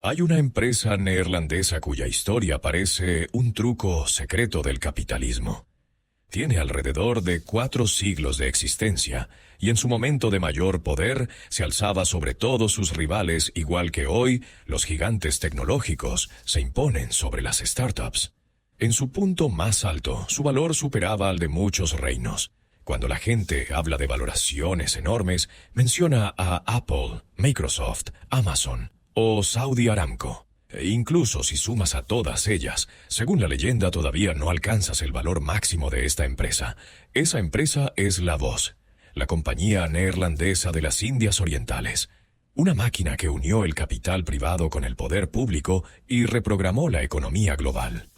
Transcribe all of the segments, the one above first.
Hay una empresa neerlandesa cuya historia parece un truco secreto del capitalismo. Tiene alrededor de 4 siglos de existencia, y en su momento de mayor poder se alzaba sobre todos sus rivales, igual que hoy los gigantes tecnológicos se imponen sobre las startups. En su punto más alto, su valor superaba al de muchos reinos. Cuando la gente habla de valoraciones enormes, menciona a Apple, Microsoft, Amazon o Saudi Aramco. E incluso si sumas a todas ellas, según la leyenda todavía no alcanzas el valor máximo de esta empresa. Esa empresa es La Voz, la compañía neerlandesa de las Indias Orientales. Una máquina que unió el capital privado con el poder público y reprogramó la economía global.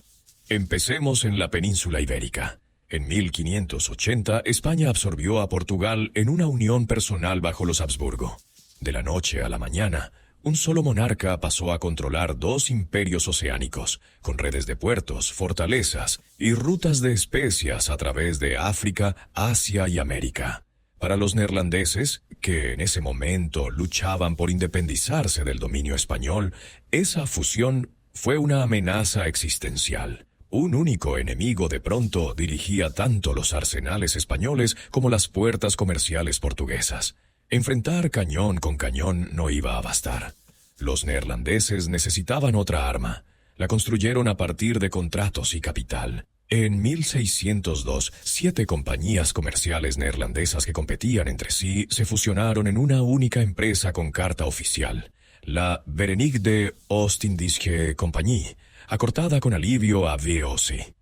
Empecemos en la península ibérica. En 1580, España absorbió a Portugal en una unión personal bajo los Habsburgo. De la noche a la mañana, un solo monarca pasó a controlar 2 imperios oceánicos, con redes de puertos, fortalezas y rutas de especias a través de África, Asia y América. Para los neerlandeses, que en ese momento luchaban por independizarse del dominio español, esa fusión fue una amenaza existencial. Un único enemigo de pronto dirigía tanto los arsenales españoles como las puertas comerciales portuguesas. Enfrentar cañón con cañón no iba a bastar. Los neerlandeses necesitaban otra arma. La construyeron a partir de contratos y capital. En 1602, 7 compañías comerciales neerlandesas que competían entre sí se fusionaron en una única empresa con carta oficial, la Verenigde Oost-Indische Compagnie, acortada con alivio a VOC.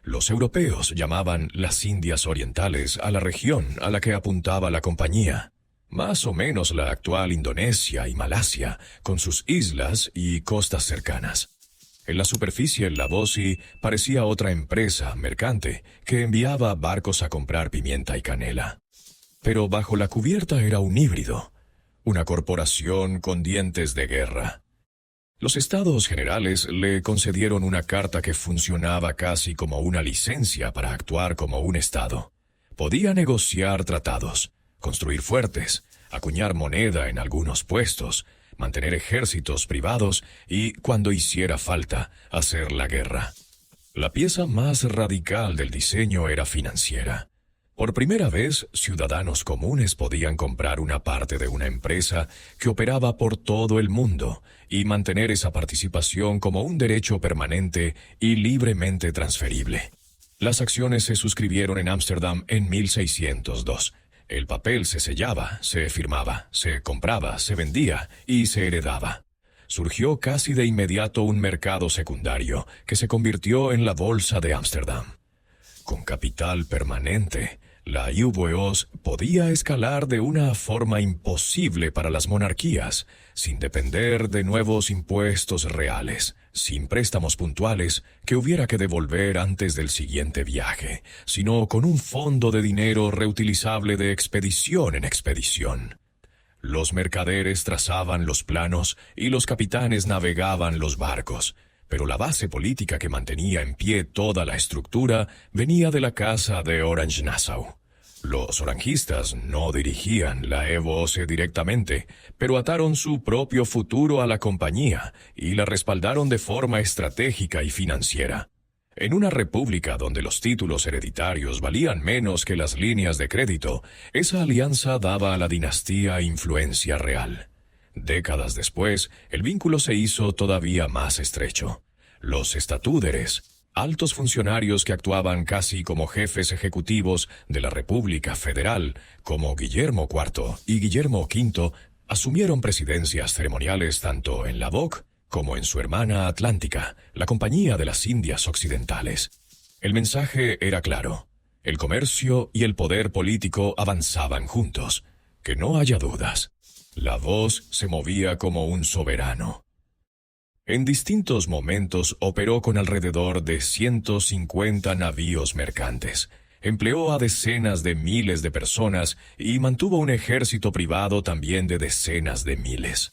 Los europeos llamaban las Indias Orientales a la región a la que apuntaba la compañía, más o menos la actual Indonesia y Malasia, con sus islas y costas cercanas. En la superficie, la Voci parecía otra empresa mercante que enviaba barcos a comprar pimienta y canela. Pero bajo la cubierta era un híbrido, una corporación con dientes de guerra. Los Estados Generales le concedieron una carta que funcionaba casi como una licencia para actuar como un Estado. Podía negociar tratados, construir fuertes, acuñar moneda en algunos puestos, mantener ejércitos privados y, cuando hiciera falta, hacer la guerra. La pieza más radical del diseño era financiera. Por primera vez, ciudadanos comunes podían comprar una parte de una empresa que operaba por todo el mundo y mantener esa participación como un derecho permanente y libremente transferible. Las acciones se suscribieron en Ámsterdam en 1602. El papel se sellaba, se firmaba, se compraba, se vendía y se heredaba. Surgió casi de inmediato un mercado secundario que se convirtió en la Bolsa de Ámsterdam. Con capital permanente, la UBO's podía escalar de una forma imposible para las monarquías, sin depender de nuevos impuestos reales, sin préstamos puntuales que hubiera que devolver antes del siguiente viaje, sino con un fondo de dinero reutilizable de expedición en expedición. Los mercaderes trazaban los planos y los capitanes navegaban los barcos, pero la base política que mantenía en pie toda la estructura venía de la casa de Orange-Nassau. Los orangistas no dirigían la EVOC directamente, pero ataron su propio futuro a la compañía y la respaldaron de forma estratégica y financiera. En una república donde los títulos hereditarios valían menos que las líneas de crédito, esa alianza daba a la dinastía influencia real. Décadas después, el vínculo se hizo todavía más estrecho. Los estatúderes, altos funcionarios que actuaban casi como jefes ejecutivos de la República Federal, como Guillermo IV y Guillermo V, asumieron presidencias ceremoniales tanto en la BOC como en su hermana atlántica, la Compañía de las Indias Occidentales. El mensaje era claro: el comercio y el poder político avanzaban juntos. Que no haya dudas. La Voz se movía como un soberano. En distintos momentos operó con alrededor de 150 navíos mercantes. Empleó a decenas de miles de personas y mantuvo un ejército privado también de decenas de miles.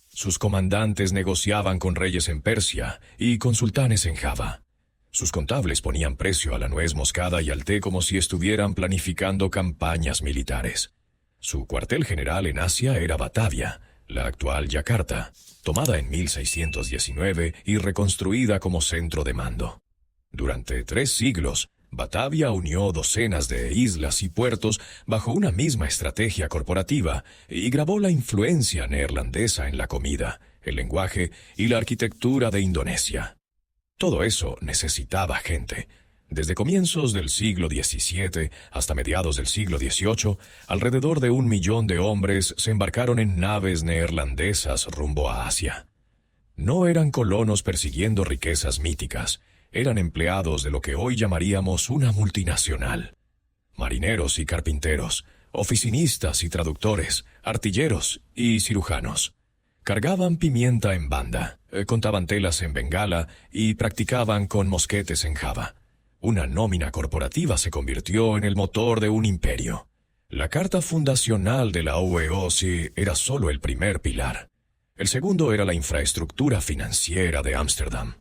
Sus comandantes negociaban con reyes en Persia y con sultanes en Java. Sus contables ponían precio a la nuez moscada y al té como si estuvieran planificando campañas militares. Su cuartel general en Asia era Batavia, la actual Yakarta, tomada en 1619 y reconstruida como centro de mando. Durante 3 siglos, Batavia unió docenas de islas y puertos bajo una misma estrategia corporativa y grabó la influencia neerlandesa en la comida, el lenguaje y la arquitectura de Indonesia. Todo eso necesitaba gente. Desde comienzos del siglo XVII hasta mediados del siglo XVIII, alrededor de 1 millón de hombres se embarcaron en naves neerlandesas rumbo a Asia. No eran colonos persiguiendo riquezas míticas, eran empleados de lo que hoy llamaríamos una multinacional. Marineros y carpinteros, oficinistas y traductores, artilleros y cirujanos. Cargaban pimienta en banda, contaban telas en Bengala y practicaban con mosquetes en Java. Una nómina corporativa se convirtió en el motor de un imperio. La carta fundacional de la UEOC era solo el primer pilar. El segundo era la infraestructura financiera de Ámsterdam.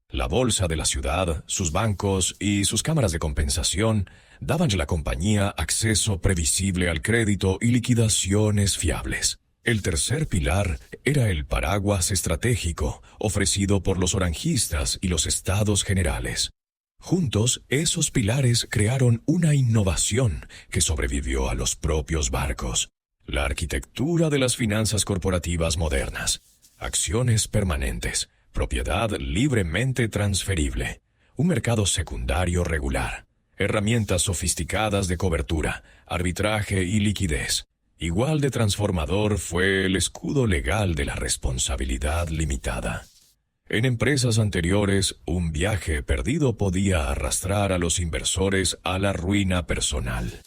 La bolsa de la ciudad, sus bancos y sus cámaras de compensación daban a la compañía acceso previsible al crédito y liquidaciones fiables. El tercer pilar era el paraguas estratégico ofrecido por los oranjistas y los estados generales. Juntos, esos pilares crearon una innovación que sobrevivió a los propios barcos. La arquitectura de las finanzas corporativas modernas. Acciones permanentes. Propiedad libremente transferible. Un mercado secundario regular. Herramientas sofisticadas de cobertura, arbitraje y liquidez. Igual de transformador fue el escudo legal de la responsabilidad limitada. En empresas anteriores, un viaje perdido podía arrastrar a los inversores a la ruina personal.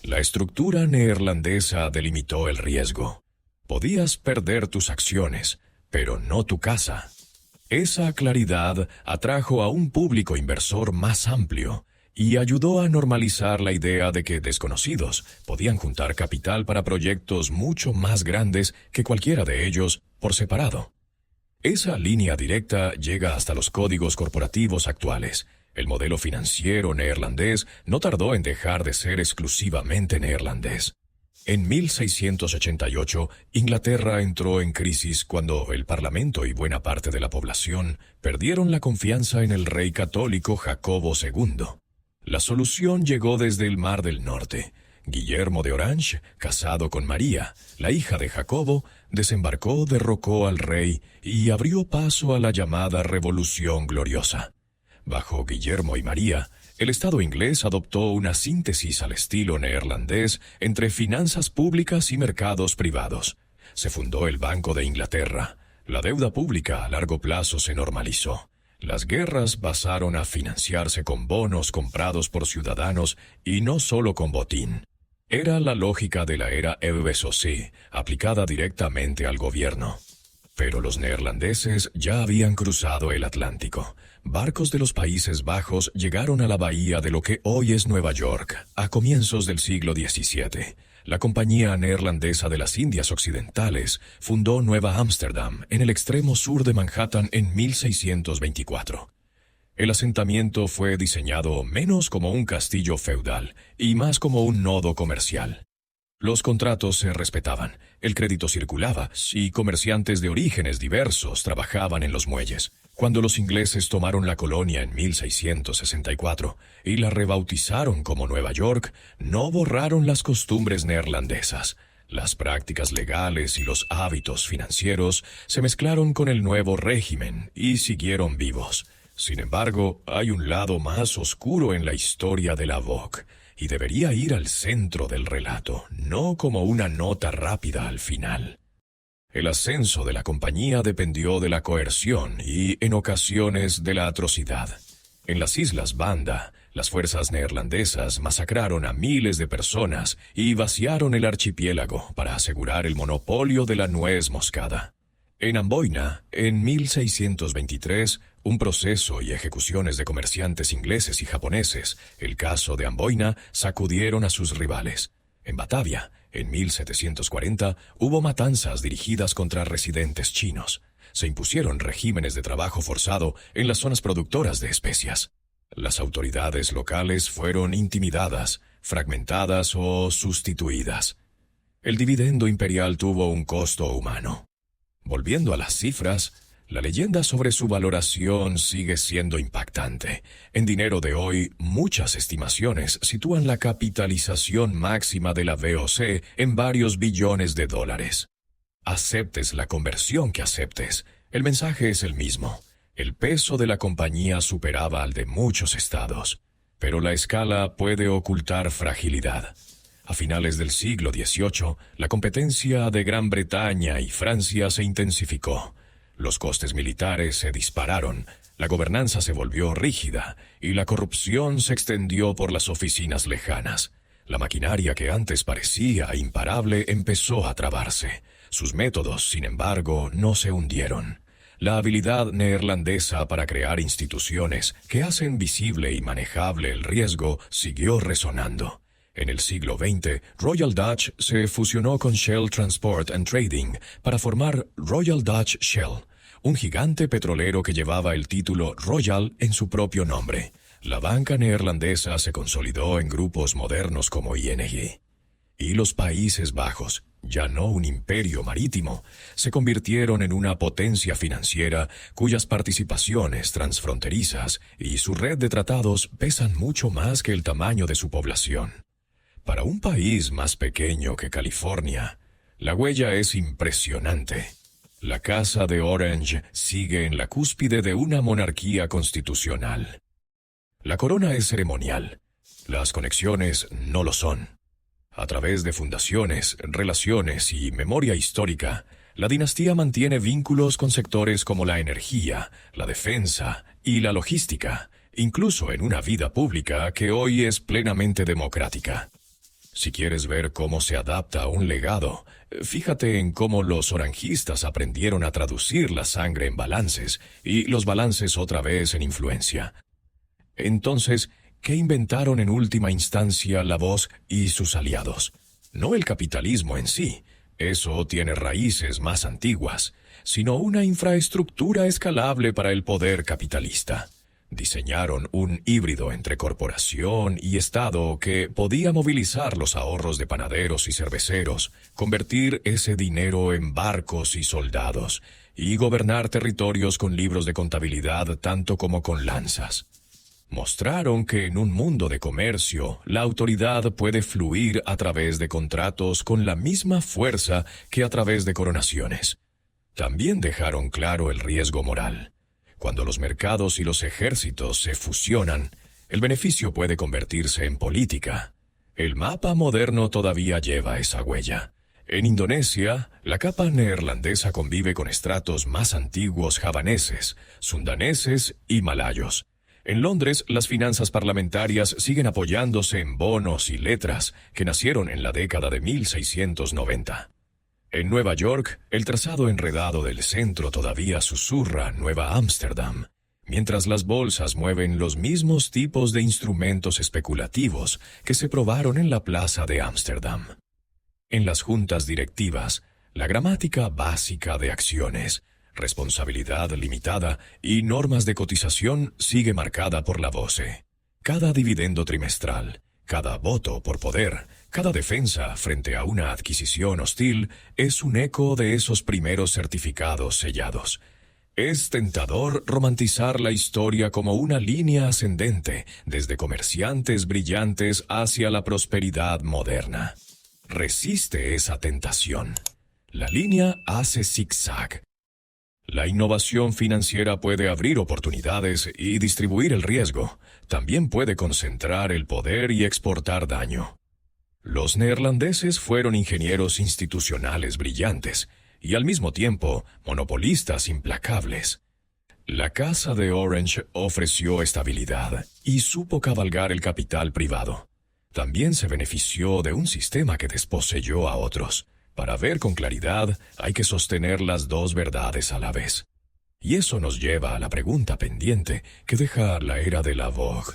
La estructura neerlandesa delimitó el riesgo. Podías perder tus acciones, pero no tu casa. Esa claridad atrajo a un público inversor más amplio y ayudó a normalizar la idea de que desconocidos podían juntar capital para proyectos mucho más grandes que cualquiera de ellos por separado. Esa línea directa llega hasta los códigos corporativos actuales. El modelo financiero neerlandés no tardó en dejar de ser exclusivamente neerlandés. En 1688, Inglaterra entró en crisis cuando el Parlamento y buena parte de la población perdieron la confianza en el rey católico Jacobo II. La solución llegó desde el Mar del Norte. Guillermo de Orange, casado con María, la hija de Jacobo, desembarcó, derrocó al rey y abrió paso a la llamada Revolución Gloriosa. Bajo Guillermo y María, el Estado inglés adoptó una síntesis al estilo neerlandés entre finanzas públicas y mercados privados. Se fundó el Banco de Inglaterra. La deuda pública a largo plazo se normalizó. Las guerras pasaron a financiarse con bonos comprados por ciudadanos y no solo con botín. Era la lógica de la era EWSOC, aplicada directamente al gobierno. Pero los neerlandeses ya habían cruzado el Atlántico. Barcos de los Países Bajos llegaron a la bahía de lo que hoy es Nueva York, a comienzos del siglo XVII. La Compañía Neerlandesa de las Indias Occidentales fundó Nueva Ámsterdam, en el extremo sur de Manhattan, en 1624. El asentamiento fue diseñado menos como un castillo feudal y más como un nodo comercial. Los contratos se respetaban, el crédito circulaba y comerciantes de orígenes diversos trabajaban en los muelles. Cuando los ingleses tomaron la colonia en 1664 y la rebautizaron como Nueva York, no borraron las costumbres neerlandesas. Las prácticas legales y los hábitos financieros se mezclaron con el nuevo régimen y siguieron vivos. Sin embargo, hay un lado más oscuro en la historia de la VOC, y debería ir al centro del relato, no como una nota rápida al final. El ascenso de la compañía dependió de la coerción y, en ocasiones, de la atrocidad. En las Islas Banda, las fuerzas neerlandesas masacraron a miles de personas y vaciaron el archipiélago para asegurar el monopolio de la nuez moscada. En Amboina, en 1623, un proceso y ejecuciones de comerciantes ingleses y japoneses, el caso de Amboina, sacudieron a sus rivales. En Batavia, en 1740, hubo matanzas dirigidas contra residentes chinos. Se impusieron regímenes de trabajo forzado en las zonas productoras de especias. Las autoridades locales fueron intimidadas, fragmentadas o sustituidas. El dividendo imperial tuvo un costo humano. Volviendo a las cifras, la leyenda sobre su valoración sigue siendo impactante. En dinero de hoy, muchas estimaciones sitúan la capitalización máxima de la VOC en varios billones de dólares. Aceptes la conversión que aceptes, el mensaje es el mismo. El peso de la compañía superaba al de muchos estados, pero la escala puede ocultar fragilidad. A finales del siglo XVIII, la competencia de Gran Bretaña y Francia se intensificó. Los costes militares se dispararon, la gobernanza se volvió rígida y la corrupción se extendió por las oficinas lejanas. La maquinaria que antes parecía imparable empezó a trabarse. Sus métodos, sin embargo, no se hundieron. La habilidad neerlandesa para crear instituciones que hacen visible y manejable el riesgo siguió resonando. En el siglo XX, Royal Dutch se fusionó con Shell Transport and Trading para formar Royal Dutch Shell, un gigante petrolero que llevaba el título Royal en su propio nombre. La banca neerlandesa se consolidó en grupos modernos como ING. Y los Países Bajos, ya no un imperio marítimo, se convirtieron en una potencia financiera cuyas participaciones transfronterizas y su red de tratados pesan mucho más que el tamaño de su población. Para un país más pequeño que California, la huella es impresionante. La Casa de Orange sigue en la cúspide de una monarquía constitucional. La corona es ceremonial, las conexiones no lo son. A través de fundaciones, relaciones y memoria histórica, la dinastía mantiene vínculos con sectores como la energía, la defensa y la logística, incluso en una vida pública que hoy es plenamente democrática. Si quieres ver cómo se adapta a un legado, fíjate en cómo los oranjistas aprendieron a traducir la sangre en balances y los balances otra vez en influencia. Entonces, ¿qué inventaron en última instancia la voz y sus aliados? No el capitalismo en sí, eso tiene raíces más antiguas, sino una infraestructura escalable para el poder capitalista. Diseñaron un híbrido entre corporación y Estado que podía movilizar los ahorros de panaderos y cerveceros, convertir ese dinero en barcos y soldados, y gobernar territorios con libros de contabilidad tanto como con lanzas. Mostraron que en un mundo de comercio, la autoridad puede fluir a través de contratos con la misma fuerza que a través de coronaciones. También dejaron claro el riesgo moral. Cuando los mercados y los ejércitos se fusionan, el beneficio puede convertirse en política. El mapa moderno todavía lleva esa huella. En Indonesia, la capa neerlandesa convive con estratos más antiguos javaneses, sundaneses y malayos. En Londres, las finanzas parlamentarias siguen apoyándose en bonos y letras que nacieron en la década de 1690. En Nueva York, el trazado enredado del centro todavía susurra Nueva Ámsterdam, mientras las bolsas mueven los mismos tipos de instrumentos especulativos que se probaron en la plaza de Ámsterdam. En las juntas directivas, la gramática básica de acciones, responsabilidad limitada y normas de cotización sigue marcada por la VOCE. Cada dividendo trimestral, cada voto por poder, cada defensa frente a una adquisición hostil es un eco de esos primeros certificados sellados. Es tentador romantizar la historia como una línea ascendente desde comerciantes brillantes hacia la prosperidad moderna. Resiste esa tentación. La línea hace zigzag. La innovación financiera puede abrir oportunidades y distribuir el riesgo. También puede concentrar el poder y exportar daño. Los neerlandeses fueron ingenieros institucionales brillantes y al mismo tiempo monopolistas implacables. La Casa de Orange ofreció estabilidad y supo cabalgar el capital privado. También se benefició de un sistema que desposeyó a otros. Para ver con claridad, hay que sostener las dos verdades a la vez. Y eso nos lleva a la pregunta pendiente que deja la era de la Vogue.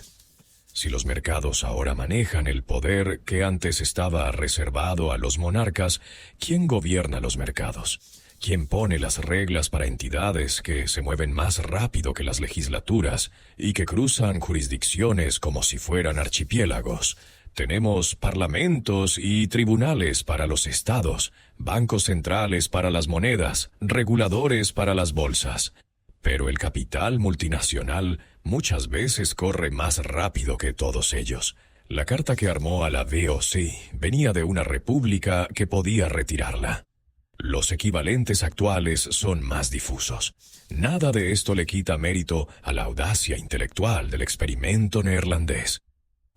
Si los mercados ahora manejan el poder que antes estaba reservado a los monarcas, ¿quién gobierna los mercados? ¿Quién pone las reglas para entidades que se mueven más rápido que las legislaturas y que cruzan jurisdicciones como si fueran archipiélagos? Tenemos parlamentos y tribunales para los estados, bancos centrales para las monedas, reguladores para las bolsas. Pero el capital multinacional muchas veces corre más rápido que todos ellos. La carta que armó a la VOC venía de una república que podía retirarla. Los equivalentes actuales son más difusos. Nada de esto le quita mérito a la audacia intelectual del experimento neerlandés.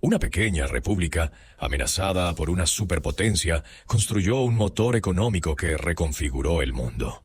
Una pequeña república, amenazada por una superpotencia, construyó un motor económico que reconfiguró el mundo.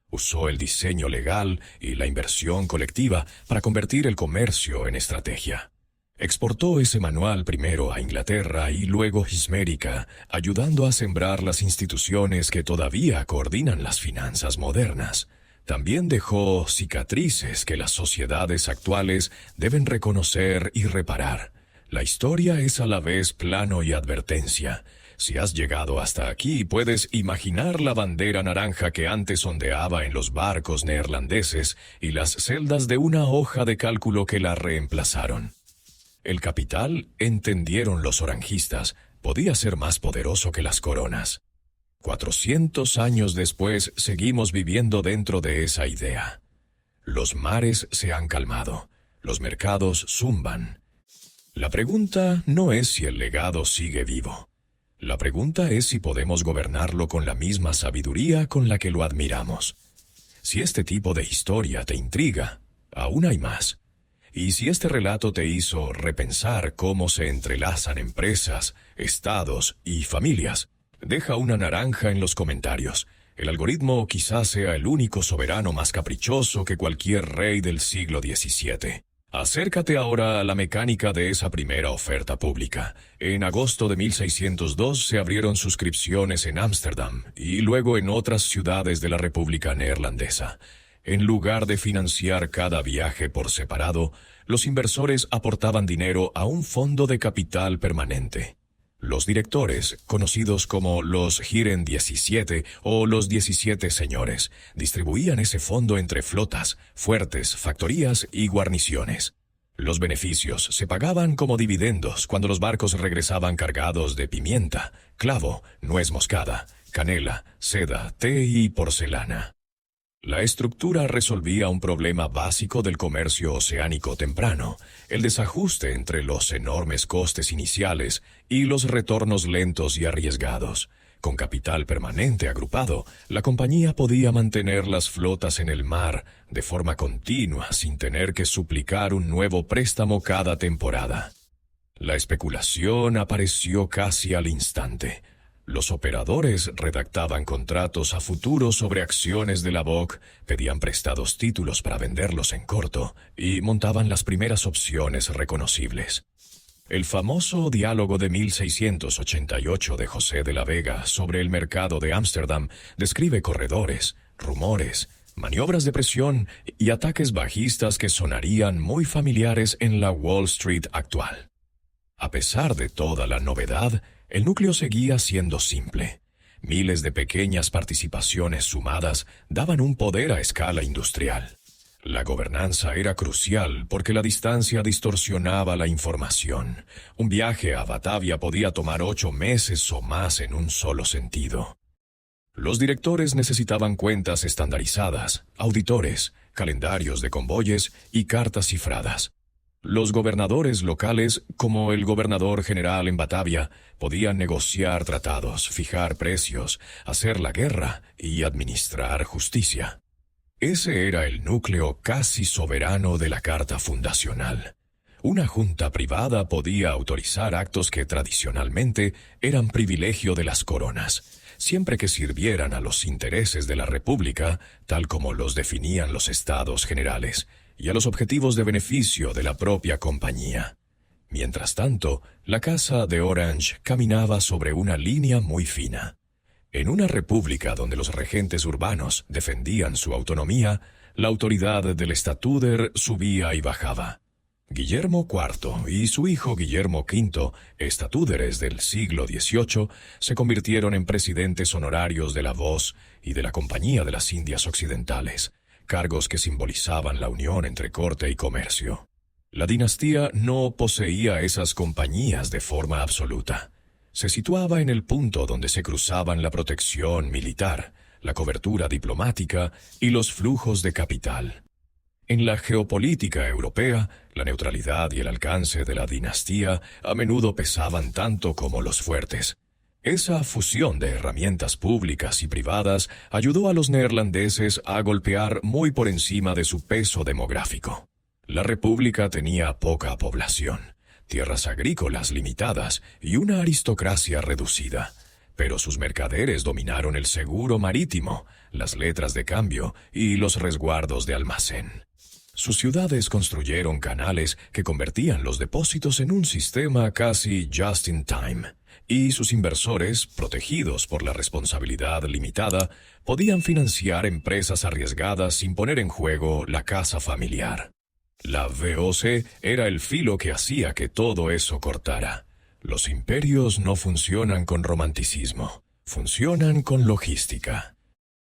Usó el diseño legal y la inversión colectiva para convertir el comercio en estrategia. Exportó ese manual primero a Inglaterra y luego a América, ayudando a sembrar las instituciones que todavía coordinan las finanzas modernas. También dejó cicatrices que las sociedades actuales deben reconocer y reparar. La historia es a la vez plano y advertencia. Si has llegado hasta aquí, puedes imaginar la bandera naranja que antes ondeaba en los barcos neerlandeses y las celdas de una hoja de cálculo que la reemplazaron. El capital, entendieron los oranjistas, podía ser más poderoso que las coronas. 400 años después, seguimos viviendo dentro de esa idea. Los mares se han calmado, los mercados zumban. La pregunta no es si el legado sigue vivo. La pregunta es si podemos gobernarlo con la misma sabiduría con la que lo admiramos. Si este tipo de historia te intriga, aún hay más. Y si este relato te hizo repensar cómo se entrelazan empresas, estados y familias, deja una naranja en los comentarios. El algoritmo quizás sea el único soberano más caprichoso que cualquier rey del siglo XVII. Acércate ahora a la mecánica de esa primera oferta pública. En agosto de 1602 se abrieron suscripciones en Ámsterdam y luego en otras ciudades de la República Neerlandesa. En lugar de financiar cada viaje por separado, los inversores aportaban dinero a un fondo de capital permanente. Los directores, conocidos como los Heren 17 o los 17 señores, distribuían ese fondo entre flotas, fuertes, factorías y guarniciones. Los beneficios se pagaban como dividendos cuando los barcos regresaban cargados de pimienta, clavo, nuez moscada, canela, seda, té y porcelana. La estructura resolvía un problema básico del comercio oceánico temprano, el desajuste entre los enormes costes iniciales y los retornos lentos y arriesgados. Con capital permanente agrupado, la compañía podía mantener las flotas en el mar de forma continua sin tener que suplicar un nuevo préstamo cada temporada. La especulación apareció casi al instante. Los operadores redactaban contratos a futuro sobre acciones de la BOC, pedían prestados títulos para venderlos en corto y montaban las primeras opciones reconocibles. El famoso diálogo de 1688 de José de la Vega sobre el mercado de Ámsterdam describe corredores, rumores, maniobras de presión y ataques bajistas que sonarían muy familiares en la Wall Street actual. A pesar de toda la novedad, el núcleo seguía siendo simple. Miles de pequeñas participaciones sumadas daban un poder a escala industrial. La gobernanza era crucial porque la distancia distorsionaba la información. Un viaje a Batavia podía tomar 8 meses o más en un solo sentido. Los directores necesitaban cuentas estandarizadas, auditores, calendarios de convoyes y cartas cifradas. Los gobernadores locales, como el gobernador general en Batavia, podían negociar tratados, fijar precios, hacer la guerra y administrar justicia. Ese era el núcleo casi soberano de la Carta Fundacional. Una junta privada podía autorizar actos que tradicionalmente eran privilegio de las coronas, siempre que sirvieran a los intereses de la República, tal como los definían los estados generales, y a los objetivos de beneficio de la propia compañía. Mientras tanto, la Casa de Orange caminaba sobre una línea muy fina. En una república donde los regentes urbanos defendían su autonomía, la autoridad del Statuder subía y bajaba. Guillermo IV y su hijo Guillermo V, estatúderes del siglo XVIII, se convirtieron en presidentes honorarios de la Voz y de la Compañía de las Indias Occidentales, cargos que simbolizaban la unión entre corte y comercio. La dinastía no poseía esas compañías de forma absoluta. Se situaba en el punto donde se cruzaban la protección militar, la cobertura diplomática y los flujos de capital. En la geopolítica europea, la neutralidad y el alcance de la dinastía a menudo pesaban tanto como los fuertes. Esa fusión de herramientas públicas y privadas ayudó a los neerlandeses a golpear muy por encima de su peso demográfico. La república tenía poca población, tierras agrícolas limitadas y una aristocracia reducida, pero sus mercaderes dominaron el seguro marítimo, las letras de cambio y los resguardos de almacén. Sus ciudades construyeron canales que convertían los depósitos en un sistema casi just in time, y sus inversores, protegidos por la responsabilidad limitada, podían financiar empresas arriesgadas sin poner en juego la casa familiar. La VOC era el filo que hacía que todo eso cortara. Los imperios no funcionan con romanticismo, funcionan con logística.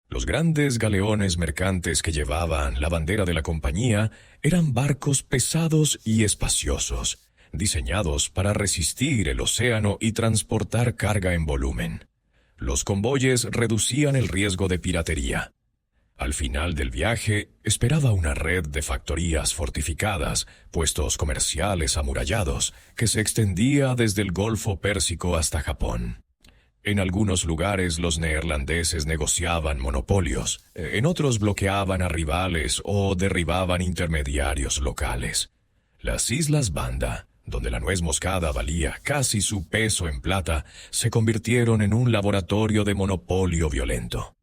Los grandes galeones mercantes que llevaban la bandera de la compañía eran barcos pesados y espaciosos, diseñados para resistir el océano y transportar carga en volumen. Los convoyes reducían el riesgo de piratería. Al final del viaje, esperaba una red de factorías fortificadas, puestos comerciales amurallados, que se extendía desde el Golfo Pérsico hasta Japón. En algunos lugares los neerlandeses negociaban monopolios, en otros bloqueaban a rivales o derribaban intermediarios locales. Las Islas Banda, donde la nuez moscada valía casi su peso en plata, se convirtieron en un laboratorio de monopolio violento.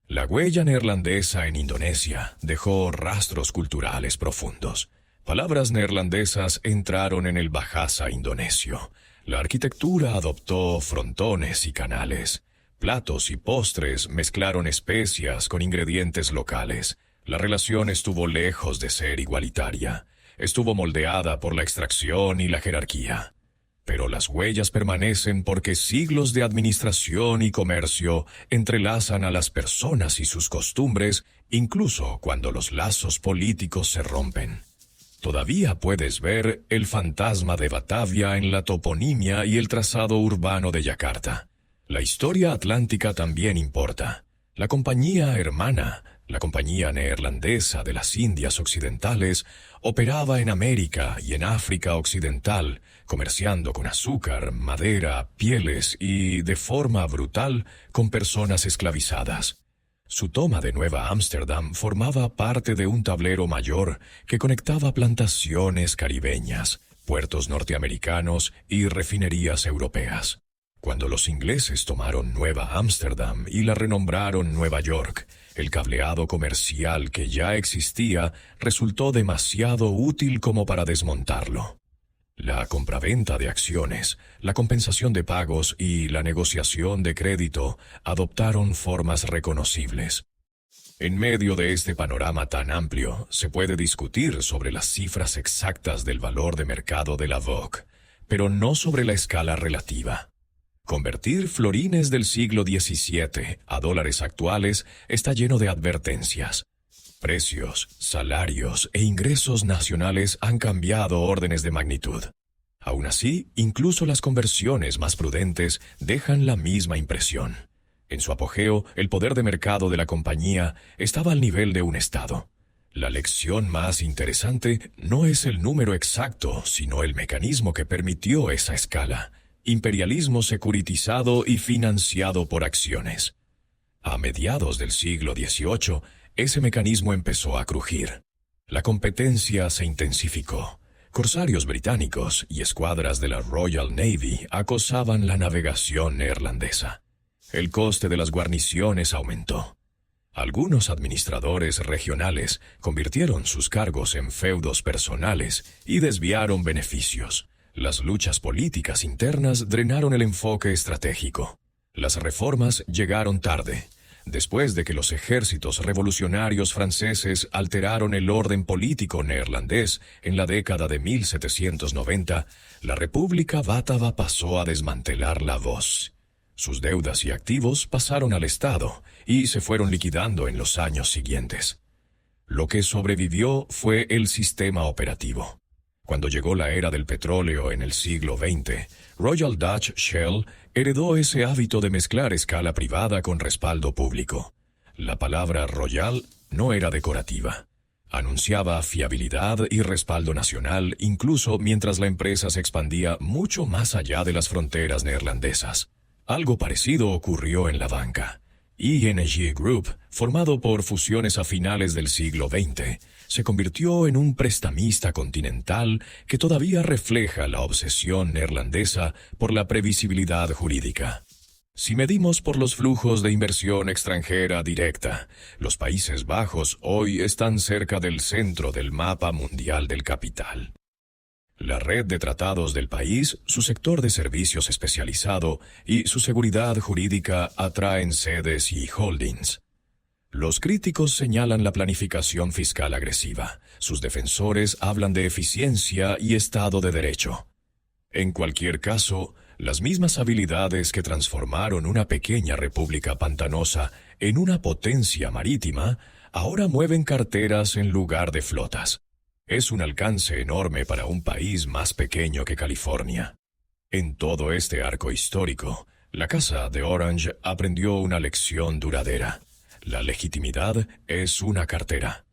La huella neerlandesa en Indonesia dejó rastros culturales profundos. Palabras neerlandesas entraron en el Bahasa indonesio. La arquitectura adoptó frontones y canales. Platos y postres mezclaron especias con ingredientes locales. La relación estuvo lejos de ser igualitaria. Estuvo moldeada por la extracción y la jerarquía. Pero las huellas permanecen porque siglos de administración y comercio entrelazan a las personas y sus costumbres, incluso cuando los lazos políticos se rompen. Todavía puedes ver el fantasma de Batavia en la toponimia y el trazado urbano de Yakarta. La historia atlántica también importa. La compañía hermana, la compañía neerlandesa de las Indias Occidentales, operaba en América y en África Occidental, comerciando con azúcar, madera, pieles y, de forma brutal, con personas esclavizadas. Su toma de Nueva Ámsterdam formaba parte de un tablero mayor que conectaba plantaciones caribeñas, puertos norteamericanos y refinerías europeas. Cuando los ingleses tomaron Nueva Ámsterdam y la renombraron Nueva York, el cableado comercial que ya existía resultó demasiado útil como para desmontarlo. La compraventa de acciones, la compensación de pagos y la negociación de crédito adoptaron formas reconocibles. En medio de este panorama tan amplio, se puede discutir sobre las cifras exactas del valor de mercado de la VOC, pero no sobre la escala relativa. Convertir florines del siglo XVII a dólares actuales está lleno de advertencias. Precios, salarios e ingresos nacionales han cambiado órdenes de magnitud. Aún así, incluso las conversiones más prudentes dejan la misma impresión. En su apogeo, el poder de mercado de la compañía estaba al nivel de un estado. La lección más interesante no es el número exacto, sino el mecanismo que permitió esa escala. Imperialismo securitizado y financiado por acciones. A mediados del siglo XVIII, ese mecanismo empezó a crujir. La competencia se intensificó. Corsarios británicos y escuadras de la Royal Navy acosaban la navegación neerlandesa. El coste de las guarniciones aumentó. Algunos administradores regionales convirtieron sus cargos en feudos personales y desviaron beneficios. Las luchas políticas internas drenaron el enfoque estratégico. Las reformas llegaron tarde. Después de que los ejércitos revolucionarios franceses alteraron el orden político neerlandés en la década de 1790, la República Bátava pasó a desmantelar la VOC. Sus deudas y activos pasaron al Estado y se fueron liquidando en los años siguientes. Lo que sobrevivió fue el sistema operativo. Cuando llegó la era del petróleo en el siglo XX, Royal Dutch Shell heredó ese hábito de mezclar escala privada con respaldo público. La palabra Royal no era decorativa. Anunciaba fiabilidad y respaldo nacional, incluso mientras la empresa se expandía mucho más allá de las fronteras neerlandesas. Algo parecido ocurrió en la banca. ING Group, formado por fusiones a finales del siglo XX, se convirtió en un prestamista continental que todavía refleja la obsesión neerlandesa por la previsibilidad jurídica. Si medimos por los flujos de inversión extranjera directa, los Países Bajos hoy están cerca del centro del mapa mundial del capital. La red de tratados del país, su sector de servicios especializado y su seguridad jurídica atraen sedes y holdings. Los críticos señalan la planificación fiscal agresiva. Sus defensores hablan de eficiencia y Estado de Derecho. En cualquier caso, las mismas habilidades que transformaron una pequeña república pantanosa en una potencia marítima, ahora mueven carteras en lugar de flotas. Es un alcance enorme para un país más pequeño que California. En todo este arco histórico, la Casa de Orange aprendió una lección duradera. La legitimidad es una cartera.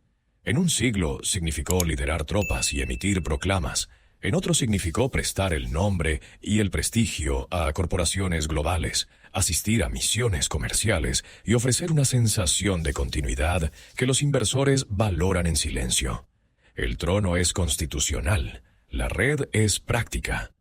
En un siglo significó liderar tropas y emitir proclamas. En otro significó prestar el nombre y el prestigio a corporaciones globales, asistir a misiones comerciales y ofrecer una sensación de continuidad que los inversores valoran en silencio. El trono es constitucional, la red es práctica.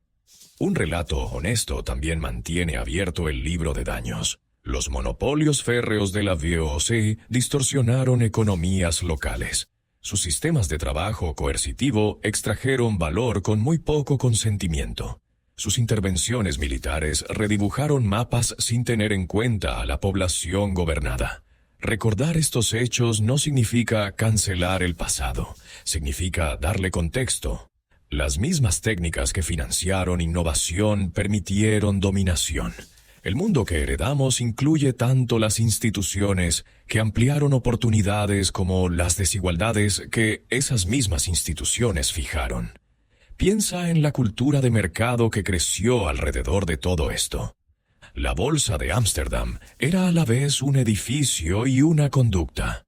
Un relato honesto también mantiene abierto el libro de daños. Los monopolios férreos de la VOC distorsionaron economías locales. Sus sistemas de trabajo coercitivo extrajeron valor con muy poco consentimiento. Sus intervenciones militares redibujaron mapas sin tener en cuenta a la población gobernada. Recordar estos hechos no significa cancelar el pasado, significa darle contexto. Las mismas técnicas que financiaron innovación permitieron dominación. El mundo que heredamos incluye tanto las instituciones que ampliaron oportunidades como las desigualdades que esas mismas instituciones fijaron. Piensa en la cultura de mercado que creció alrededor de todo esto. La Bolsa de Ámsterdam era a la vez un edificio y una conducta.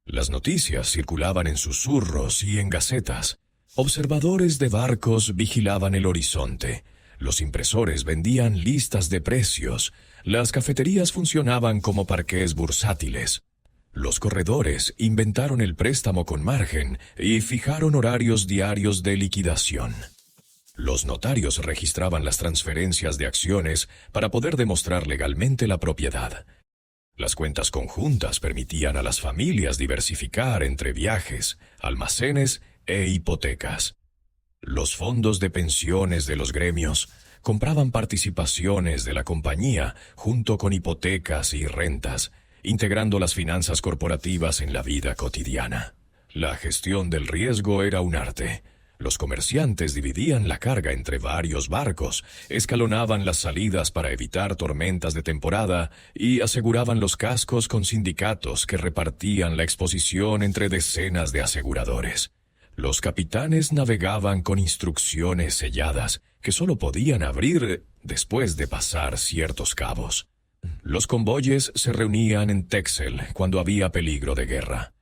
Las noticias circulaban en susurros y en gacetas. Observadores de barcos vigilaban el horizonte. Los impresores vendían listas de precios. Las cafeterías funcionaban como parqués bursátiles. Los corredores inventaron el préstamo con margen y fijaron horarios diarios de liquidación. Los notarios registraban las transferencias de acciones para poder demostrar legalmente la propiedad. Las cuentas conjuntas permitían a las familias diversificar entre viajes, almacenes e hipotecas. Los fondos de pensiones de los gremios compraban participaciones de la compañía junto con hipotecas y rentas, integrando las finanzas corporativas en la vida cotidiana. La gestión del riesgo era un arte. Los comerciantes dividían la carga entre varios barcos, escalonaban las salidas para evitar tormentas de temporada y aseguraban los cascos con sindicatos que repartían la exposición entre decenas de aseguradores. Los capitanes navegaban con instrucciones selladas que solo podían abrir después de pasar ciertos cabos. Los convoyes se reunían en Texel cuando había peligro de guerra.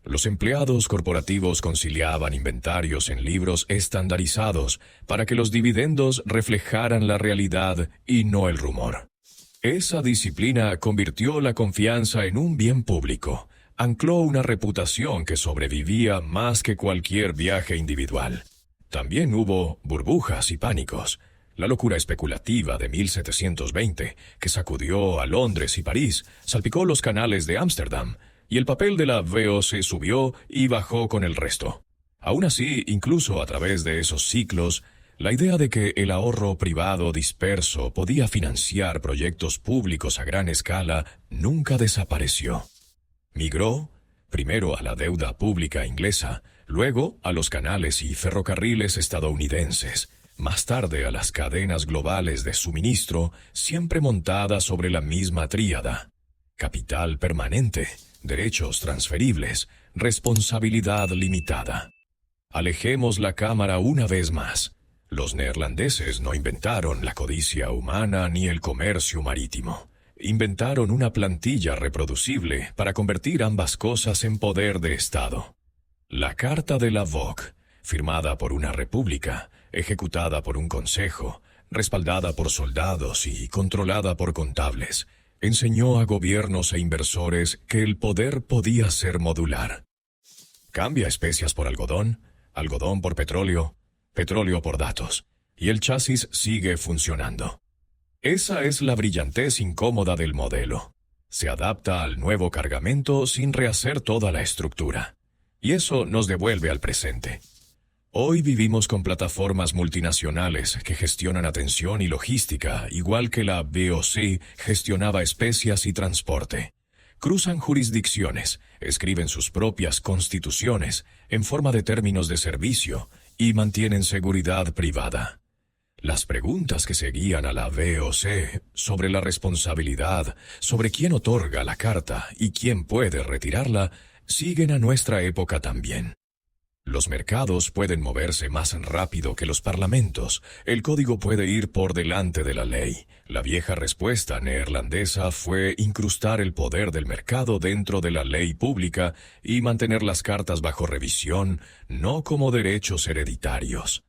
Los empleados corporativos conciliaban inventarios en libros estandarizados para que los dividendos reflejaran la realidad y no el rumor. Esa disciplina convirtió la confianza en un bien público, ancló una reputación que sobrevivía más que cualquier viaje individual. También hubo burbujas y pánicos. La locura especulativa de 1720, que sacudió a Londres y París, salpicó los canales de Ámsterdam, y el papel de la VOC subió y bajó con el resto. Aún así, incluso a través de esos ciclos, la idea de que el ahorro privado disperso podía financiar proyectos públicos a gran escala nunca desapareció. Migró, primero a la deuda pública inglesa, luego a los canales y ferrocarriles estadounidenses, más tarde a las cadenas globales de suministro, siempre montadas sobre la misma tríada: capital permanente, derechos transferibles, responsabilidad limitada. Alejemos la cámara una vez más. Los neerlandeses no inventaron la codicia humana ni el comercio marítimo. Inventaron una plantilla reproducible para convertir ambas cosas en poder de Estado. La Carta de Lavogue, firmada por una república, ejecutada por un consejo, respaldada por soldados y controlada por contables, enseñó a gobiernos e inversores que el poder podía ser modular. Cambia especias por algodón, algodón por petróleo, petróleo por datos, y el chasis sigue funcionando. Esa es la brillantez incómoda del modelo. Se adapta al nuevo cargamento sin rehacer toda la estructura. Y eso nos devuelve al presente. Hoy vivimos con plataformas multinacionales que gestionan atención y logística, igual que la VOC gestionaba especias y transporte. Cruzan jurisdicciones, escriben sus propias constituciones en forma de términos de servicio y mantienen seguridad privada. Las preguntas que seguían a la VOC sobre la responsabilidad, sobre quién otorga la carta y quién puede retirarla, siguen a nuestra época también. Los mercados pueden moverse más rápido que los parlamentos. El código puede ir por delante de la ley. La vieja respuesta neerlandesa fue incrustar el poder del mercado dentro de la ley pública y mantener las cartas bajo revisión, no como derechos hereditarios.